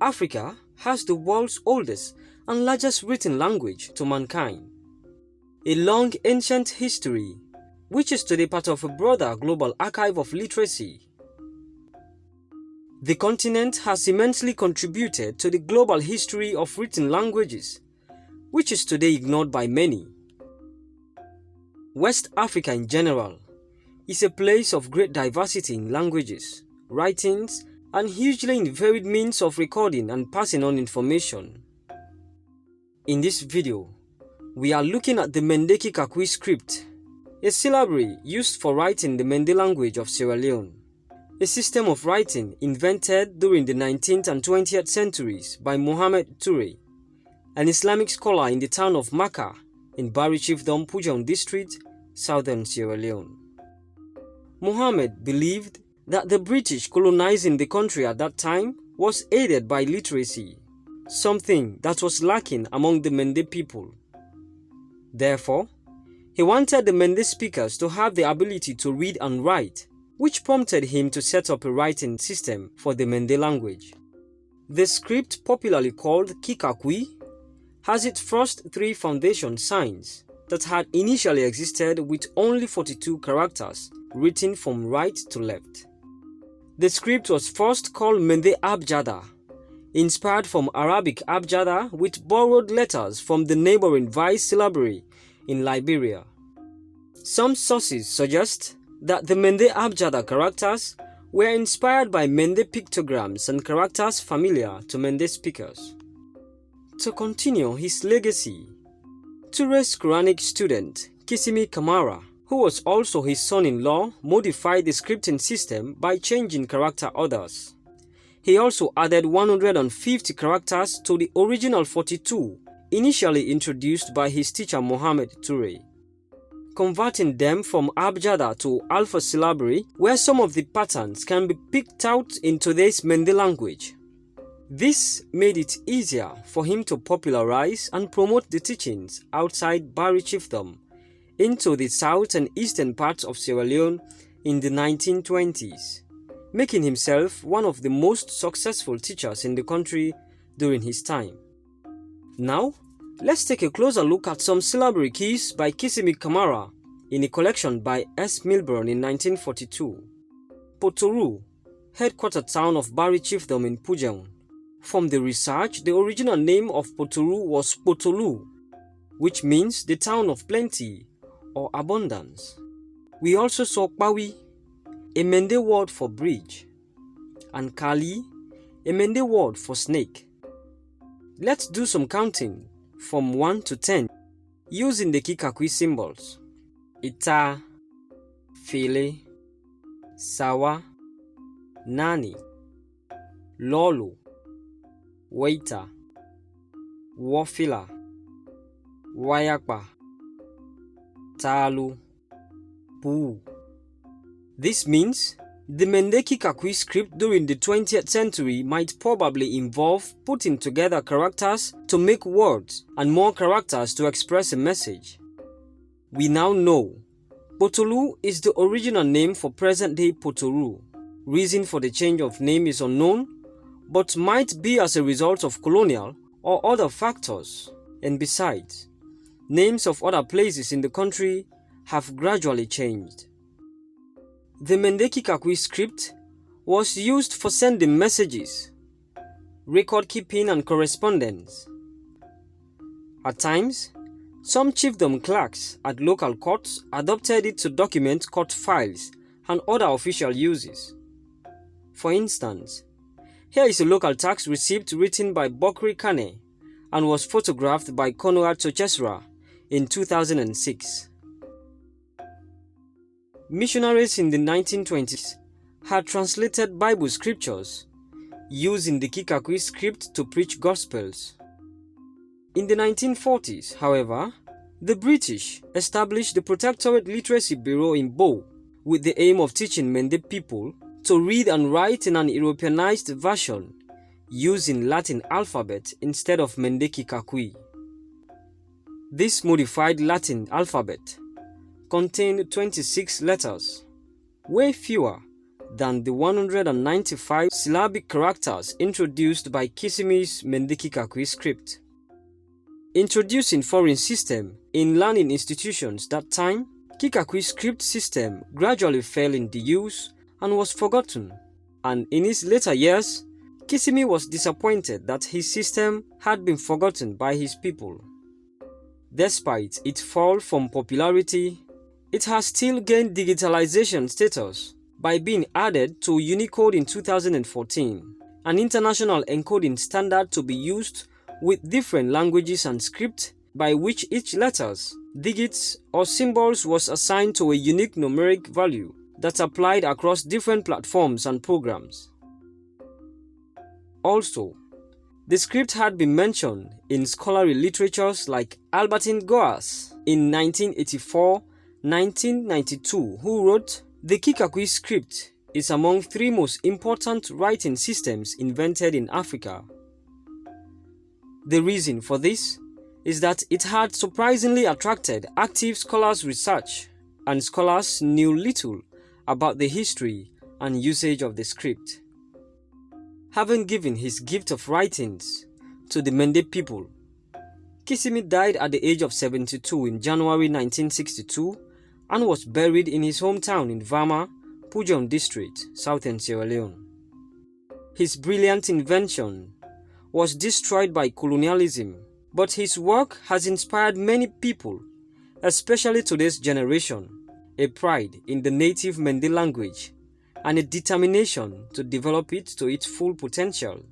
Africa has the world's oldest and largest written language to mankind. A long ancient history, which is today part of a broader global archive of literacy. The continent has immensely contributed to the global history of written languages, which is today ignored by many. West Africa in general is a place of great diversity in languages, writings, and hugely varied means of recording and passing on information. In this video, we are looking at the Mende Kikakui script, a syllabary used for writing the Mende language of Sierra Leone, a system of writing invented during the 19th and 20th centuries by Mohamed Turay, an Islamic scholar in the town of Maka in Barri chiefdom Pujehun district, southern Sierra Leone. Mohamed believed that the British colonizing the country at that time was aided by literacy, something that was lacking among the Mende people. Therefore, he wanted the Mende speakers to have the ability to read and write, which prompted him to set up a writing system for the Mende language. The script, popularly called Ki-ka-kui, has its first three foundation signs that had initially existed with only 42 characters written from right to left. The script was first called Mende Abjada, inspired from Arabic Abjada with borrowed letters from the neighboring Vice syllabary in Liberia. Some sources suggest that the Mende Abjada characters were inspired by Mende pictograms and characters familiar to Mende speakers. To continue his legacy, Turay's Quranic student, Ki-ka-kui, who was also his son-in-law, modified the scripting system by changing character orders. He also added 150 characters to the original 42, initially introduced by his teacher Mohamed Turay, converting them from Abjada to Alpha syllabary, where some of the patterns can be picked out in today's Mende language. This made it easier for him to popularize and promote the teachings outside Barri chiefdom into the south and eastern parts of Sierra Leone in the 1920s, making himself one of the most successful teachers in the country during his time. Now, let's take a closer look at some syllabary keys by Ki-ka-kui in a collection by S. Milburn in 1942. Potoru, headquarter town of Barri chiefdom in Pujehun. From the research, the original name of Potoru was Potolu, which means the town of plenty or abundance. We also saw Pawi, a Mende word for bridge, and Kali, a Mende word for snake. Let's do some counting from 1 to 10 using the Kikakui symbols: Ita, Fele, Sawa, Nani, Lolo, Waita, Wafila, Wayakpa, Talu, Pu. This means the Mende Kikakui script during the 20th century might probably involve putting together characters to make words and more characters to express a message. We now know Potolu is the original name for present-day Potoru. Reason for the change of name is unknown, but might be as a result of colonial or other factors. And besides, names of other places in the country have gradually changed. The Mende Kikakui script was used for sending messages, record keeping, and correspondence. At times, some chiefdom clerks at local courts adopted it to document court files and other official uses. For instance, here is a local tax receipt written by Bokri Kane and was photographed by Konrad Tochesra in 2006. Missionaries in the 1920s had translated Bible scriptures using the Kikakui script to preach gospels. In the 1940s, however, the British established the Protectorate Literacy Bureau in Bo with the aim of teaching Mende people to read and write in an Europeanized version using Latin alphabet instead of Mende Kikakui. This modified Latin alphabet contained 26 letters, way fewer than the 195 syllabic characters introduced by Kisimi's Mende Kikakui script. Introducing foreign system in learning institutions that time, Kikakui script system gradually fell into use and was forgotten, and in his later years, Kisimi was disappointed that his system had been forgotten by his people. Despite its fall from popularity, it has still gained digitalization status by being added to Unicode in 2014, an international encoding standard to be used with different languages and script by which each letters, digits, or symbols was assigned to a unique numeric value that applied across different platforms and programs. Also, the script had been mentioned in scholarly literatures like Albertine Goas in 1984-1992, who wrote, "The Kikakui script is among 3 most important writing systems invented in Africa." The reason for this is that it had surprisingly attracted active scholars' research, and scholars knew little about the history and usage of the script. Having given his gift of writings to the Mende people, Kisimi died at the age of 72 in January 1962 and was buried in his hometown in Vama, Pujehun district, southern Sierra Leone. His brilliant invention was destroyed by colonialism, but his work has inspired many people, especially today's generation, a pride in the native Mende language and a determination to develop it to its full potential.